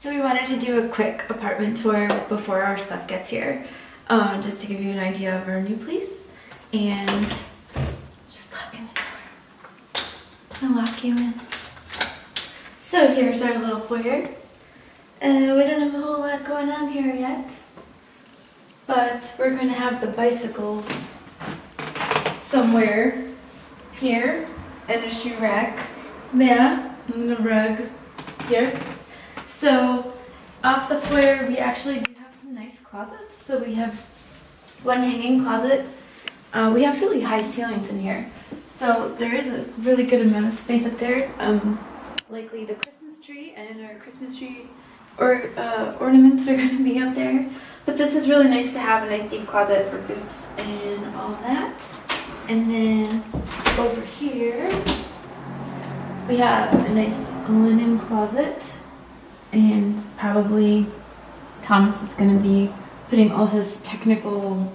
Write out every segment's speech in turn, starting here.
So we wanted to do a quick apartment tour before our stuff gets here, just to give you an idea of our new place. And just lock in the door. I'm gonna lock you in. So here's our little foyer. We don't have a whole lot going on here yet, but we're going to have the bicycles somewhere here, and a shoe rack there, and the rug here. So off the foyer, we actually do have some nice closets. So we have one hanging closet. We have really high ceilings in here, so there is a really good amount of space up there. Likely the Christmas tree and our Christmas tree ornaments are going to be up there. But this is really nice to have a nice deep closet for boots and all that. And then over here, we have a nice linen closet. And probably Thomas is going to be putting all his technical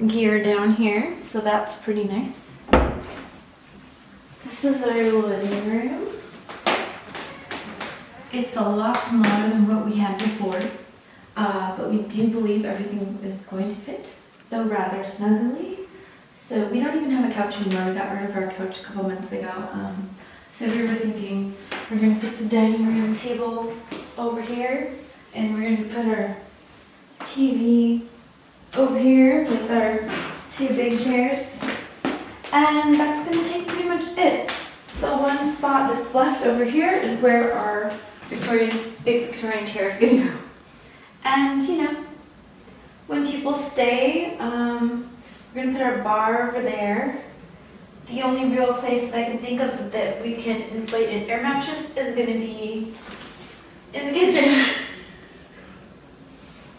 gear down here, so that's pretty nice. This is our living room. It's a lot smaller than what we had before, but we do believe everything is going to fit, though rather snugly. So we don't even have a couch anymore. We got rid of our couch a couple months ago. So we were thinking we're going to put the dining room table over here, and we're going to put our TV over here with our two big chairs, and that's going to take pretty much it. The one spot that's left over here is where our big Victorian chair is going to go. And you know, when people stay, we're going to put our bar over there. The only real place I can think of that we can inflate an air mattress is going to be in the kitchen.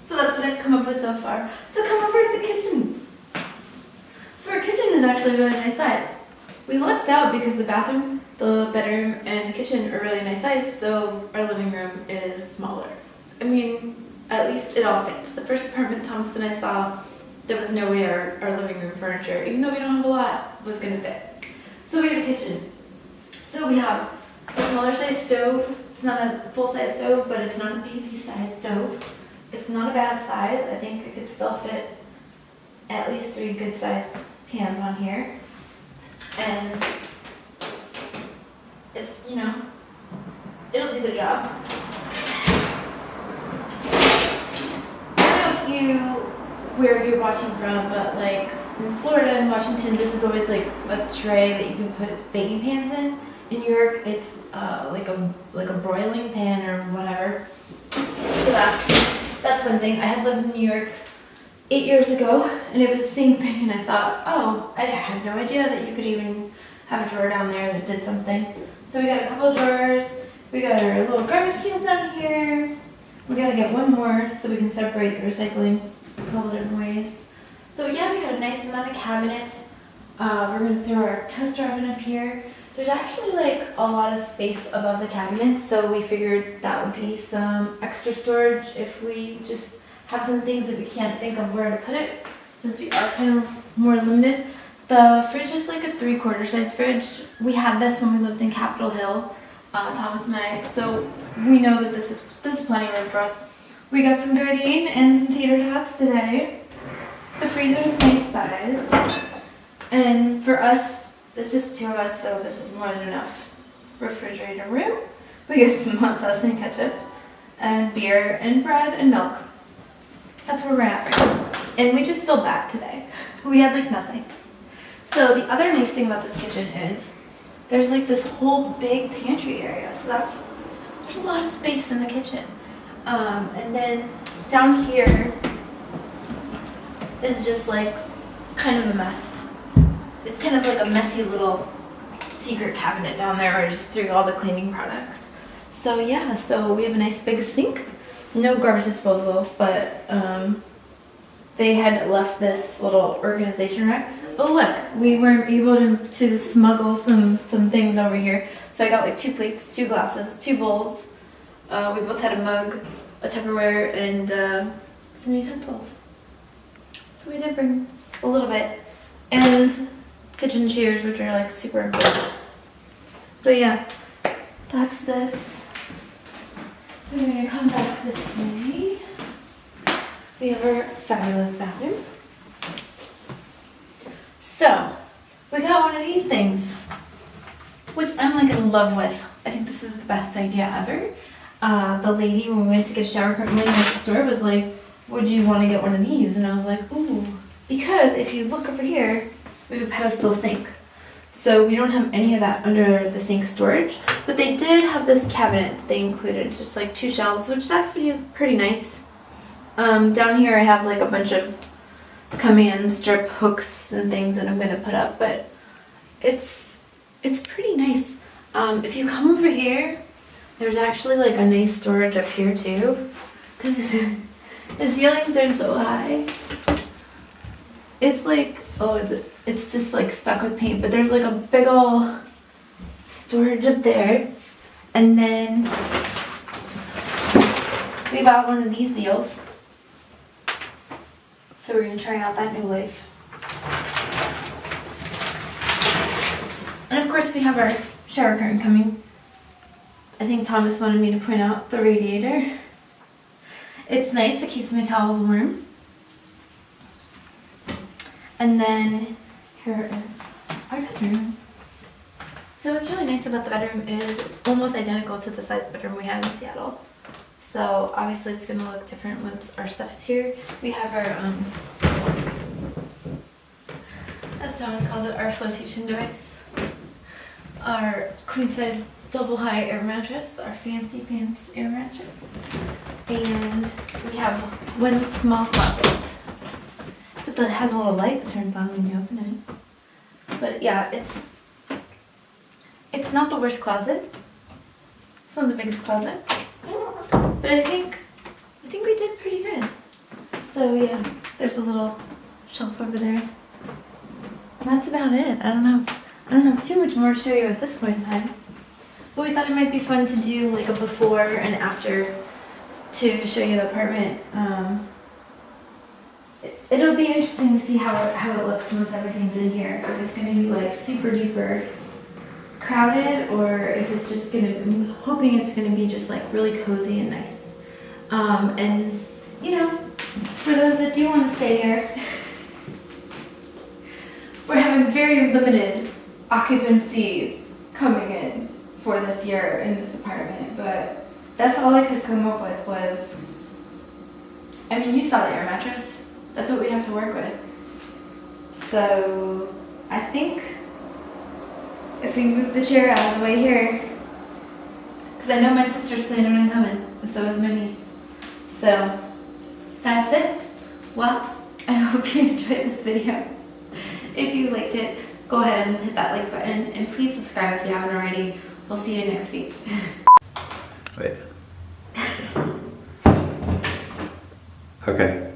So that's what I've come up with so far. So come over to the kitchen. So our kitchen is actually a really nice size. We lucked out because the bathroom, the bedroom, and the kitchen are really nice size, so our living room is smaller. I mean, at least it all fits. The first apartment Thomas and I saw, there was no way our living room furniture, even though we don't have a lot, was going to fit. So we have a kitchen. So we have a smaller size stove. It's not a full-size stove, but it's not a baby-size stove. It's not a bad size. I think it could still fit at least 3 good-sized pans on here. And it's, you know, it'll do the job. I don't know where you're watching from, but like in Florida and Washington, this is always like a tray that you can put baking pans in. In New York, it's like a broiling pan or whatever. So that's one thing. I had lived in New York 8 years ago, and it was the same thing. And I thought, oh, I had no idea that you could even have a drawer down there that did something. So we got a couple of drawers. We got our little garbage cans down here. We got to get one more so we can separate the recycling a couple different ways. So yeah, we got a nice amount of cabinets. We're going to throw our toaster oven up here. There's actually like a lot of space above the cabinets, so we figured that would be some extra storage if we just have some things that we can't think of where to put it, since we are kind of more limited. The fridge is like a 3/4 size fridge. We had this when we lived in Capitol Hill, Thomas and I, so we know that this is plenty of room for us. We got some sardine and some tater tots today. The freezer is nice size, and for us, there's just 2 of us, so this is more than enough refrigerator room. We get some hot sauce and ketchup, and beer, and bread, and milk. That's where we're at right now. And we just filled that today. We had like nothing. So the other nice thing about this kitchen is there's like this whole big pantry area. So there's a lot of space in the kitchen. And then down here is just like kind of a mess. It's kind of like a messy little secret cabinet down there where I just threw all the cleaning products. So yeah, so we have a nice big sink. No garbage disposal, but they had left this little organization rack. Oh look, we were able to smuggle some things over here. So I got like 2 plates, 2 glasses, 2 bowls. We both had a mug, a Tupperware, and some utensils. So we did bring a little bit. And kitchen shears, which are like super important. But yeah, that's this. We're gonna come back have our fabulous bathroom. So, we got one of these things, which I'm like in love with. I think this is the best idea ever. The lady, when we went to get a shower curtain at the store, was like, would you want to get one of these? And I was like, ooh. Because if you look over here, we have a pedestal sink. So we don't have any of that under the sink storage. But they did have this cabinet that they included, just like 2 shelves, which is actually pretty nice. Down here I have like a bunch of command strip hooks and things that I'm going to put up, but it's pretty nice. If you come over here, there's actually like a nice storage up here too, because the ceilings are so high. It's like, it's just like stuck with paint, but there's like a big ol' storage up there. And then we bought one of these deals. So we're gonna try out that new life. And of course we have our shower curtain coming. I think Thomas wanted me to point out the radiator. It's nice, it keeps my towels warm. And then here is our bedroom. So what's really nice about the bedroom is it's almost identical to the size bedroom we had in Seattle. So obviously it's gonna look different once our stuff is here. We have our, as Thomas calls it, our flotation device. Our queen size double high air mattress, our fancy pants air mattress. And we have one small closet. But that has a little light that turns on when you open it. But yeah, it's not the worst closet. It's not the biggest closet. But I think we did pretty good. So yeah, there's a little shelf over there. And that's about it. I don't have too much more to show you at this point in time. But we thought it might be fun to do like a before and after to show you the apartment. It'll be interesting to see how it looks once everything's in here. If it's going to be like super duper crowded, or if it's just going to, I'm hoping it's going to be just like really cozy and nice. And you know, for those that do want to stay here, we're having very limited occupancy coming in for this year in this apartment, but that's all I could come up with was, I mean, you saw the air mattress. That's what we have to work with. So I think if we move the chair out of the way here, because I know my sister's planning on coming, and so is my niece. So that's it. Well, I hope you enjoyed this video. If you liked it, go ahead and hit that like button, and please subscribe if you haven't already. We'll see you next week. Wait. Okay.